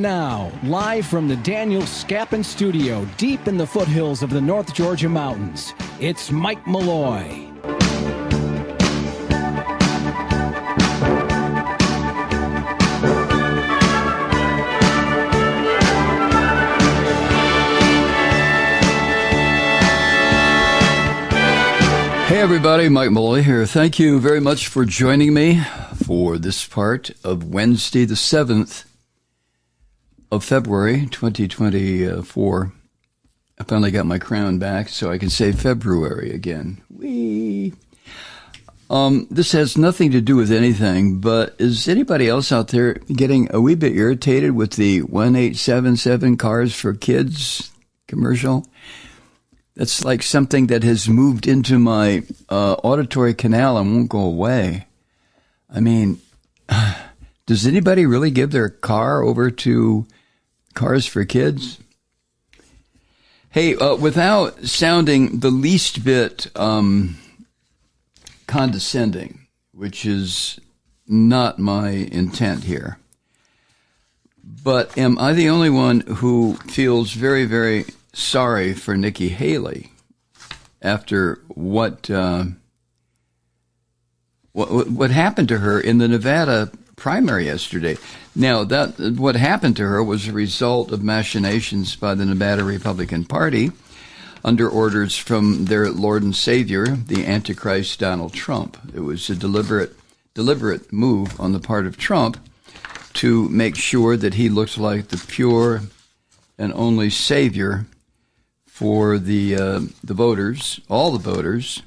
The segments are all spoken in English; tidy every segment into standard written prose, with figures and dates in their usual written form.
And now, live from the Daniel Scappin Studio, deep in the foothills of the North Georgia mountains, it's Mike Malloy. Hey everybody, Mike Malloy here. Thank you very much for joining me for this part of Wednesday the 7th of February 2024. I finally got my crown back so I can say February again. Whee! This has nothing to do with anything, but is anybody else out there getting a wee bit irritated with the 1877 Cars for Kids commercial? That's like something that has moved into my auditory canal and won't go away. I mean, does anybody really give their car over to Cars for Kids? Hey, without sounding the least bit condescending, which is not my intent here, but am I the only one who feels very, very sorry for Nikki Haley after what happened to her in the Nevada primary yesterday? Now, that what happened to her was a result of machinations by the Nevada Republican Party under orders from their Lord and Savior, the Antichrist Donald Trump. It was a deliberate move on the part of Trump to make sure that he looked like the pure and only Savior for the voters, all the voters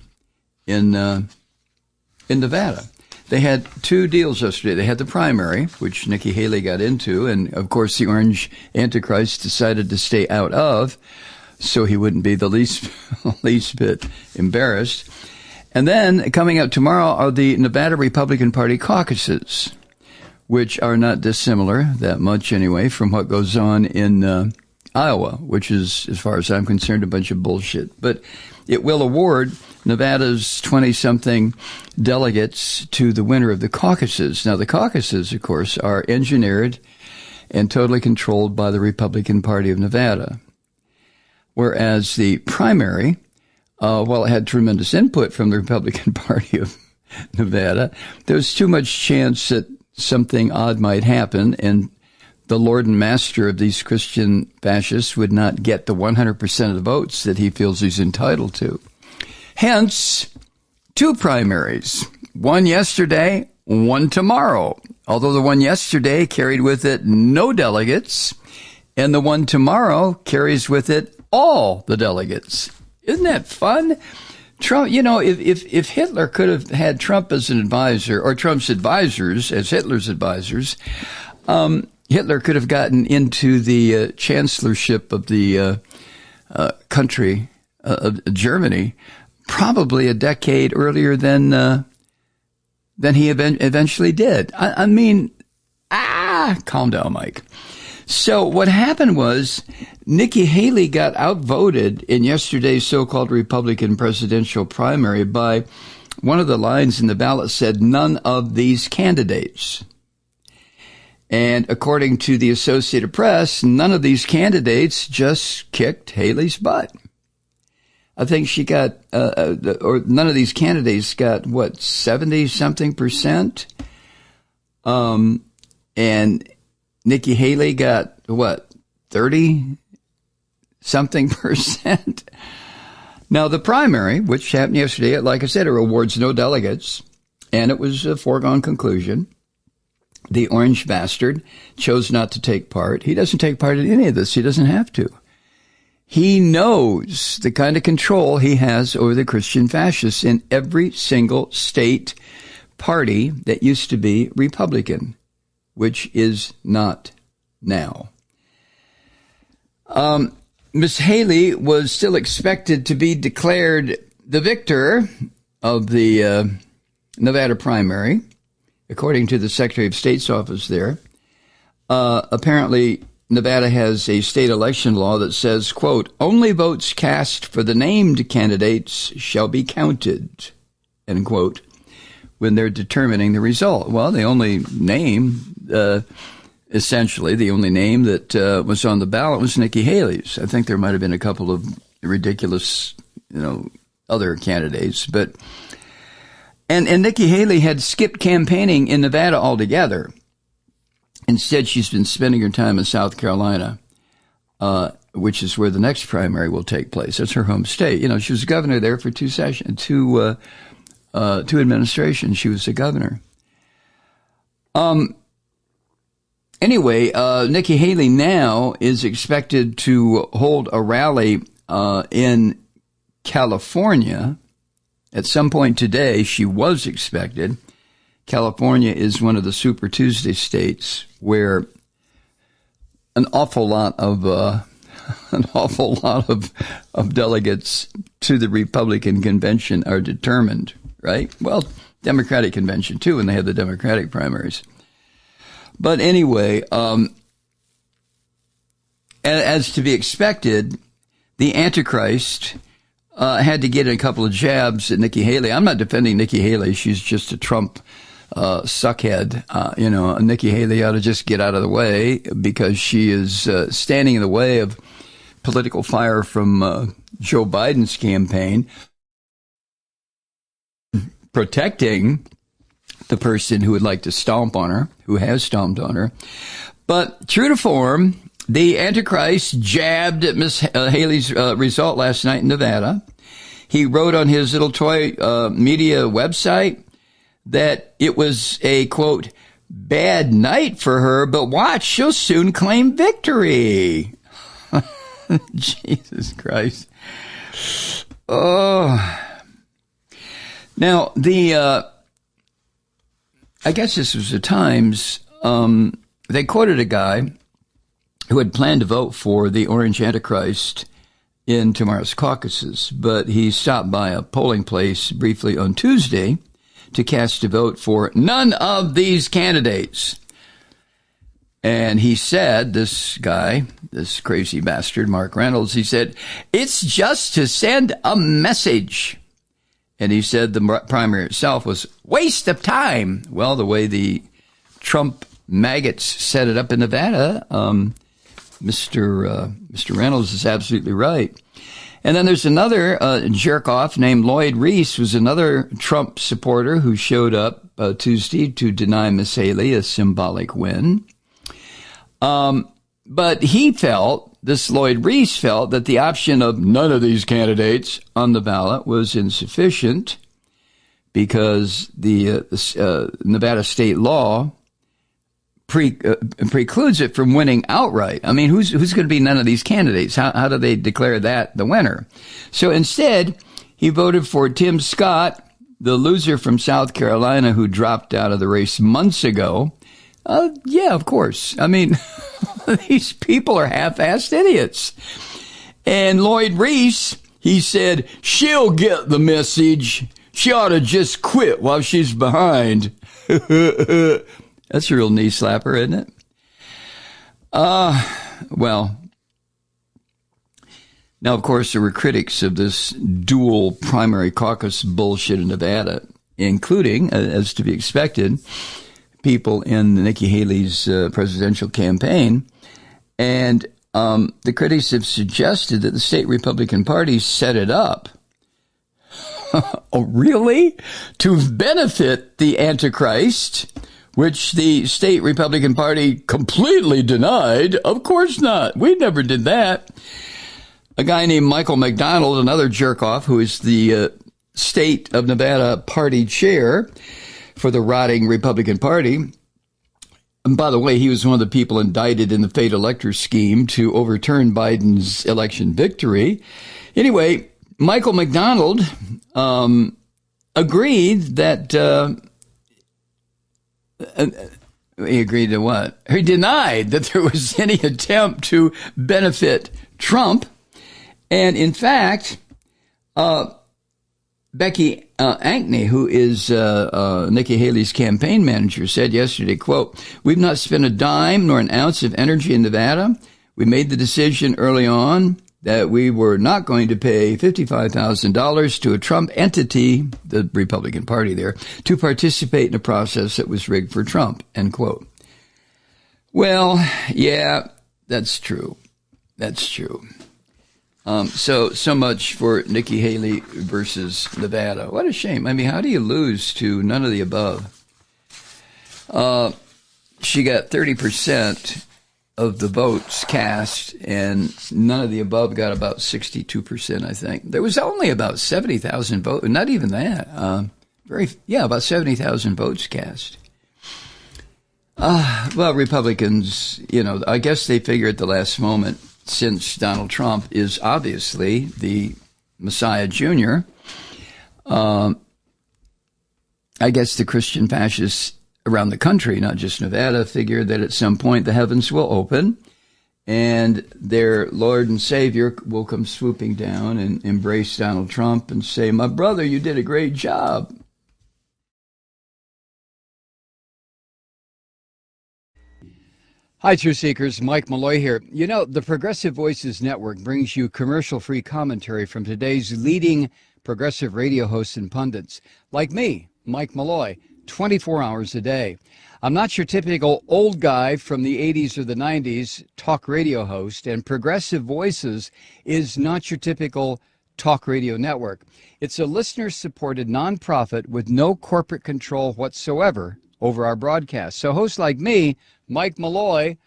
in Nevada. They had two deals yesterday. They had the primary, which Nikki Haley got into, and of course the Orange Antichrist decided to stay out of, so he wouldn't be the least bit embarrassed. And then coming up tomorrow are the Nevada Republican Party caucuses, which are not dissimilar, that much anyway, from what goes on in Iowa, which is, as far as I'm concerned, a bunch of bullshit. But it will award Nevada's 20-something delegates to the winner of the caucuses. Now, the caucuses, of course, are engineered and totally controlled by the Republican Party of Nevada. Whereas the primary, while it had tremendous input from the Republican Party of Nevada, there was too much chance that something odd might happen, and the Lord and Master of these Christian fascists would not get the 100% of the votes that he feels he's entitled to. Hence, two primaries, one yesterday, one tomorrow. Although the one yesterday carried with it no delegates, and the one tomorrow carries with it all the delegates. Isn't that fun? Trump, you know, if Hitler could have had Trump as an advisor, or Trump's advisors as Hitler's advisors, Hitler could have gotten into the chancellorship of the country of Germany probably a decade earlier than he eventually did. I mean, calm down, Mike. So what happened was Nikki Haley got outvoted in yesterday's so-called Republican presidential primary by one of the lines in the ballot said, "None of these candidates." And according to the Associated Press, none of these candidates just kicked Haley's butt. I think she got, or none of these candidates got, 70-something%? And Nikki Haley got, 30-something%? Now, the primary, which happened yesterday, like I said, it awards no delegates, and it was a foregone conclusion. The orange bastard chose not to take part. He doesn't take part in any of this. He doesn't have to. He knows the kind of control he has over the Christian fascists in every single state party that used to be Republican, which is not now. Miss Haley was still expected to be declared the victor of the Nevada primary, according to the Secretary of State's office there. Apparently, Nevada has a state election law that says, quote, "Only votes cast for the named candidates shall be counted," end quote, when they're determining the result. Well, they only name essentially, the only name that was on the ballot was Nikki Haley's. I think there might have been a couple of ridiculous, other candidates, but and Nikki Haley had skipped campaigning in Nevada altogether. Instead, she's been spending her time in South Carolina, which is where the next primary will take place. That's her home state. She was governor there for two administrations. She was the governor. Anyway, Nikki Haley now is expected to hold a rally in California at some point today. She was expected. California is one of the Super Tuesday states where an awful lot of delegates to the Republican convention are determined, right? Well, Democratic convention too, when they have the Democratic primaries. But anyway, as to be expected, the Antichrist had to get a couple of jabs at Nikki Haley. I'm not defending Nikki Haley. She's just a Trump suckhead. Nikki Haley ought to just get out of the way because she is standing in the way of political fire from Joe Biden's campaign, protecting the person who would like to stomp on her, who has stomped on her. But true to form, the Antichrist jabbed at Miss Haley's result last night in Nevada. He wrote on his little toy media website that it was a, quote, bad night for her, but watch, she'll soon claim victory. Jesus Christ. Oh. Now, I guess this was the Times, they quoted a guy who had planned to vote for the Orange Antichrist in tomorrow's caucuses, but he stopped by a polling place briefly on Tuesday to cast a vote for none of these candidates. And he said, this guy, this crazy bastard, Mark Reynolds, he said, it's just to send a message. And he said the primary itself was waste of time. Well, the way the Trump maggots set it up in Nevada, Mr. Reynolds is absolutely right. And then there's another jerk-off named Lloyd Reese, was another Trump supporter who showed up Tuesday to deny Miss Haley a symbolic win. But this Lloyd Reese felt that the option of none of these candidates on the ballot was insufficient because the Nevada state law precludes it from winning outright. I mean, who's going to be none of these candidates? How do they declare that the winner? So instead, he voted for Tim Scott, the loser from South Carolina who dropped out of the race months ago. Yeah, of course. I mean, these people are half-assed idiots. And Lloyd Reese, he said, she'll get the message. She ought to just quit while she's behind. That's a real knee slapper, isn't it? Well, now, of course, there were critics of this dual primary caucus bullshit in Nevada, including, as to be expected, people in Nikki Haley's presidential campaign. And the critics have suggested that the state Republican Party set it up. Oh, really? To benefit the Antichrist, which the state Republican Party completely denied. Of course not. We never did that. A guy named Michael McDonald, another jerk-off, who is the state of Nevada party chair for the rotting Republican Party. And by the way, he was one of the people indicted in the fake elector scheme to overturn Biden's election victory. Anyway, Michael McDonald agreed that he agreed to what? He denied that there was any attempt to benefit Trump. And in fact, Becky Ankney, who is Nikki Haley's campaign manager, said yesterday, quote, "We've not spent a dime nor an ounce of energy in Nevada. We made the decision early on that we were not going to pay $55,000 to a Trump entity, the Republican Party there, to participate in a process that was rigged for Trump," end quote. Well, yeah, that's true. That's true. So much for Nikki Haley versus Nevada. What a shame. I mean, how do you lose to none of the above? She got 30% of the votes cast, and none of the above got about 62%, I think. There was only about 70,000 votes, not even that. About 70,000 votes cast. Well, Republicans, I guess they figure at the last moment, since Donald Trump is obviously the Messiah Jr., I guess the Christian fascists around the country, not just Nevada, figure that at some point the heavens will open and their Lord and Savior will come swooping down and embrace Donald Trump and say, "My brother, you did a great job." Hi, Truth Seekers. Mike Malloy here. The Progressive Voices Network brings you commercial-free commentary from today's leading progressive radio hosts and pundits, like me, Mike Malloy, 24 hours a day. I'm not your typical old guy from the 80s or the 90s talk radio host, and Progressive Voices is not your typical talk radio network. It's a listener-supported nonprofit with no corporate control whatsoever over our broadcast. So hosts like me, Mike Malloy,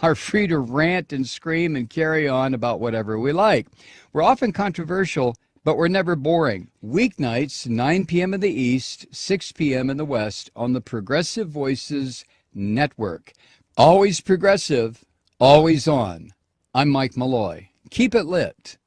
are free to rant and scream and carry on about whatever we like. We're often controversial, but we're never boring. Weeknights, 9 p.m. in the East, 6 p.m. in the West on the Progressive Voices Network. Always progressive, always on. I'm Mike Malloy. Keep it lit.